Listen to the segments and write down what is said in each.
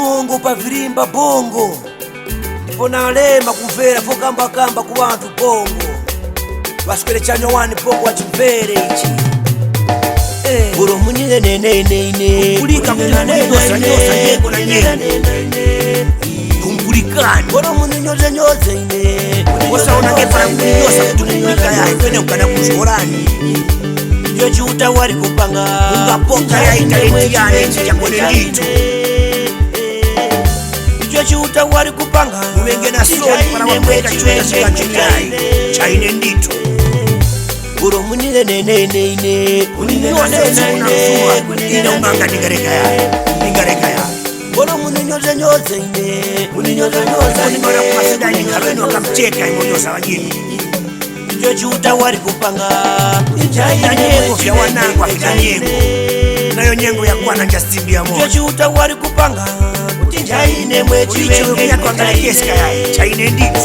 Bongo pavirimba bongo ndipo nalema kumvera fokamba kamba ku bantu bongo baswere chanyo wani bongo wachimvere ichi boro munile nene kulika kunyoza nyeko na nyeko kumbulikani boro muninyoze nyoze ine wasaona ngepara kunyoza kutumulika yae kwene ukana kuzorani yo chuta wari kupanga ungapoka ya italenti yane chichakone ndito yo chuta wari kupanga uwenge na soni para wapeka chuta chikachindai chaine ndito boro munile nene uninyoze nyoze ine umanga ningareka ya boro muninyoze nyoze ine uninyoze unimara kumasida ine karweni wakamcheka imonyoza wajini yo chuta wari kupanga na nyengo vya wanangu afika nyengo nayo nyengo ya kuwa na njastimbi ya moja yo chuta wari kupanga chaine mwechiwenge ya kuangala keska ya chaine ndito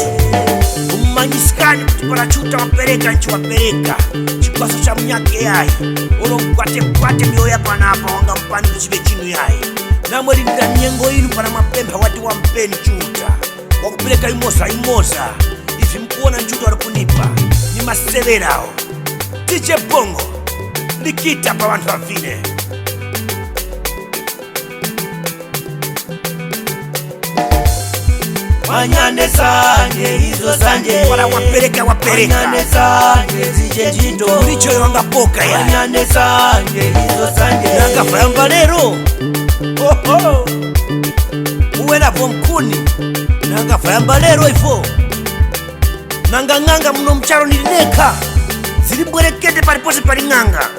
umanyisikani kutipala chuta wapereka nchi wapereka chikwaso cha mnyake yae ulo mkwate mioya pana hapa wanga mpani kuchive chinu yae na mweli nida nyengo inu pana mapemba wati wampeni chuta wakupeleka imosa ifi mkuona nchuta walipunipa ni maseverao tiche bongo nikita pa wantu wavine wanyane sanje hizo sanje wala wapereka wanyane sanje zije jito ulicho yonga poka ya wanyane sanje hizo sanje nanga fayamba lero uwena pomkuni nanga fayamba lero ifo nanga nganga mno mcharo nilineka zilimbwerekete palipose pali nganga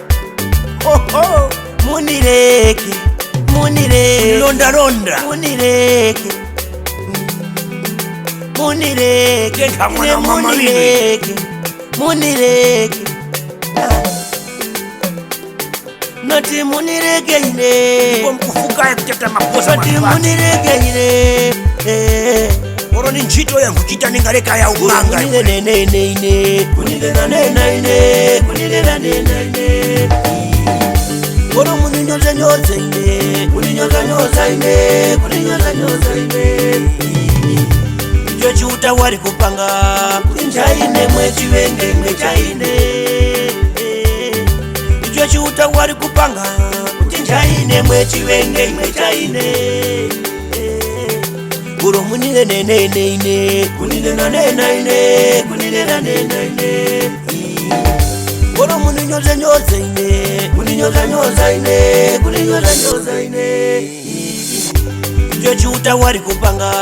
munireke londa munireke kamwana mama munireke nati munireke ine ndipo mkufuka ya kuteta maposa nati munireke ine oro ni njito yangu kita ningareka ya umanga kunile oro muninyoza nyoza ine yo chuta wari kupanga chaine mwechiwenge chaine yo chuta wari kupanga chaine mwechiwenge chaine boro munile nene kunile boro muninyoze nyoza ine yo chuta wari kupanga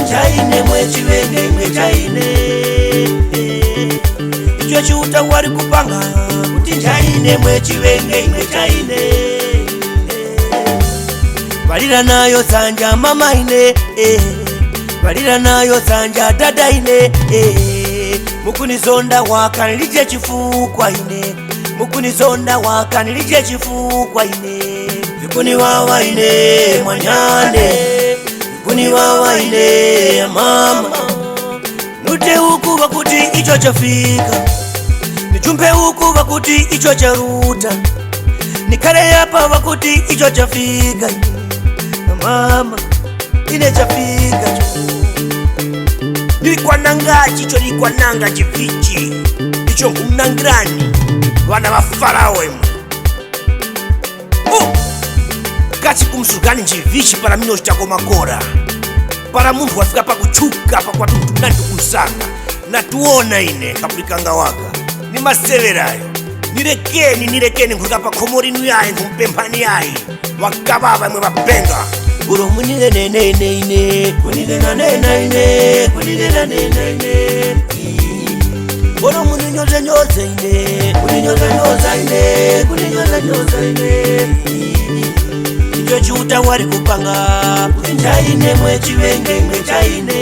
chaine mwechiwenge chaine yo chuta wari kupanga chaine mwechiwenge chaine balira nayo sanja mama ine balira nayo sanja dada ine mukunizonda wakanilije chifukwa ine mukunizonda wakanilije chifukwa ine vikuni wawa ine mwanyane vikuni wawa ine mama nute huku bakuti icho chafika nichumpe huku bakuti icho charuta nikare hapa bakuti icho chafika mama ine chafika nilikuwa nangachi icho nilikuwa nanga chifichi icho ngumnangirani wana wafarao emu kachi kumsugani njivichi para mino chitako makora para mundu wafika pa kuchuka pa kwa tuntunani tukumsanga na tuona ine kapulikanga waka ni maseverayo nirekeni nkuruka pa komorinu yae ngumpempani yae wakababa mwe wapenga boro munile nene boro muninyoze nyoze ine yo chuta wari kupanga chaine mwechiwenge chaine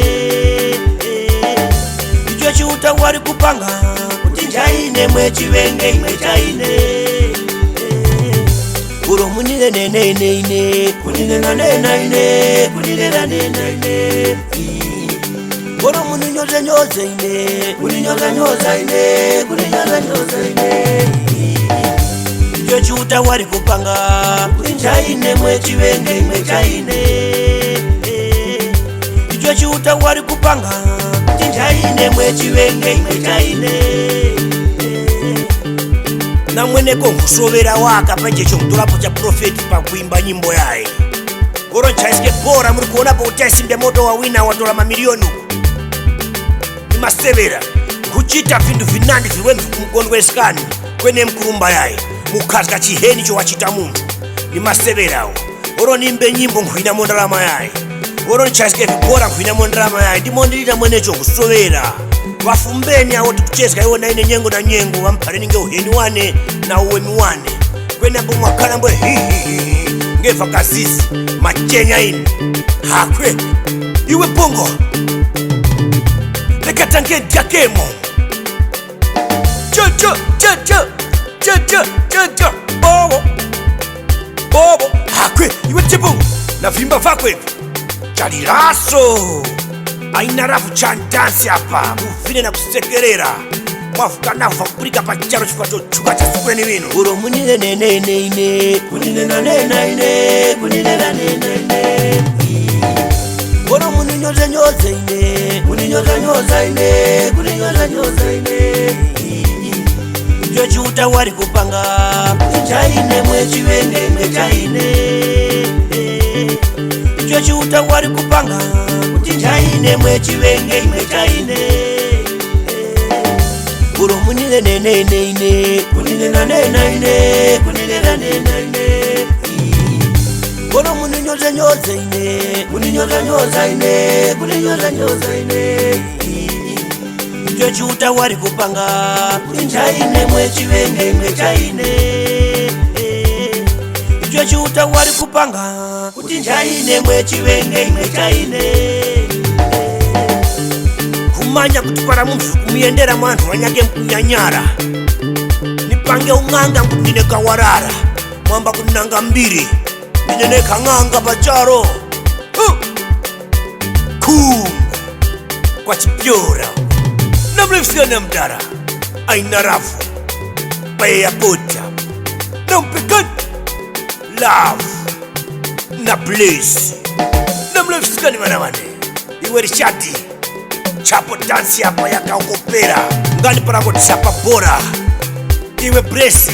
yo chuta wari kupanga chaine mwechiwenge chaine boro munile nene boro muninyoze nyoze ine yo chuta wari kupanga chaine mwechiwenge chaine icho chiuta wari kupanga tinjaine mwechiwenge imwechaine namweneko kusovera waka pajecho mutolapo cha profeti pakuimba nyimbo yaye goro nchaisike bora muri kuonapo kuti aisimbe moto wawina watola mamiliyoni uku nimasevera kuchita vindu vinandi zirwe mkundweskani kwene mkurumba yaye mukazika chiheni cho wachita muntu nimaseverawo oro nimbe nyimbo nkuina mondarama yaye oro nchaisike vibora nkuina mondarama yaye ndimondilita mwenecho kusovera wafumbeni awo tikuchezika iwo naine nyengo na nyengo wampare ninge uheni wane na uwemi wane kwene mbo mwakana mbo hihihi ngefa kasisi machenya ini hakwe iwe bongo lekatange diakemo bobo hakwe iwe tibongo na vimba vakwe chaliraso aina rafu chandansi hapa uvine na kusekerera mwafuka nafu kupulika pacharo chikwato chuka cha sukweni wino uro munile neneine kuninena nenaine kuninena nenaine uro muninyoza nyoza ine kuninyoza nyoza ine kuninyoza nyoza ine icho chiuta wari kupanga tinjaine mwechiwenge mwechaine icho chiuta wari kupanga tinjaine mwechiwenge imwechaine uro munile neneine kuninena nenaine kuninena nenaine uro muninyoza nyoza ine kuninyoza nyoza ine kuninyoza nyoza ine icho chiuta wari kupanga tinjaine mwechiwenge imwechaine icho chiuta wari kupanga tinjaine mwechiwenge imwechaine kumanya kutipara mumfu kumiyendera mwantu wanyake mkunyanyara nipange ung'anga nkunineka warara mwamba kuninanga mbiri nineneka ng'anga pacharo kungu kwa chipyora namlefisiana mdara aina rafu paya pota nampekani love na blesi namlefisikani manawane iwe rishati chapo dansi hapa yakaokopera ngani parakotisapa bora iwe blesi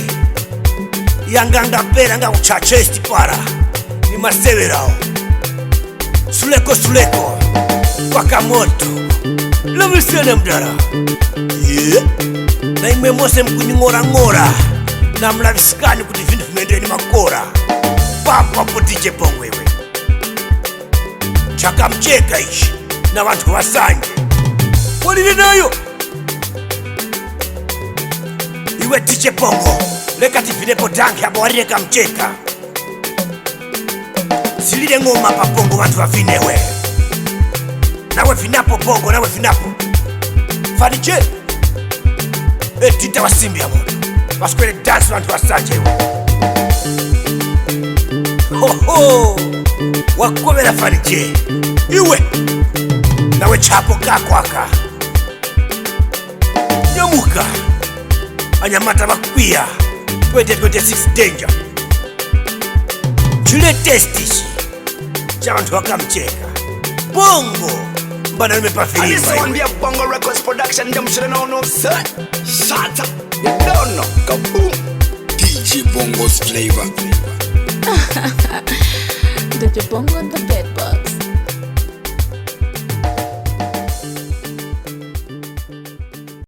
yanganga pera nga kuchachesti para ni maseverao suleko kwaka moto namlefisiana mdara na imwe mose mkunying'ora na mlavisikani kuti vindu vimendeni makora papo DJ Bongo iwe chakamcheka ichi na vantu vasanje walile nayo iwe DJ Bongo lekati vinepo tanki hapo walile kamcheka zilile ngoma pa Bongo vantu vavinewe nawe vinapo Bongo nawe vinapo fanije etita wasimbi ya moto waskwele dance vantu vasanje iwe hoho wakovera fanije iwe nawe chapo kakwaka nyamuka anyamata vakwiya 2026 danger chile testishi cha vantu vakamcheka Bongo mbana nimepafiriwa this one be a Bongo Records production them should know no son shut up you don't know kaboom DJ Bongo's flavor DJ Bongo on the bed, boy.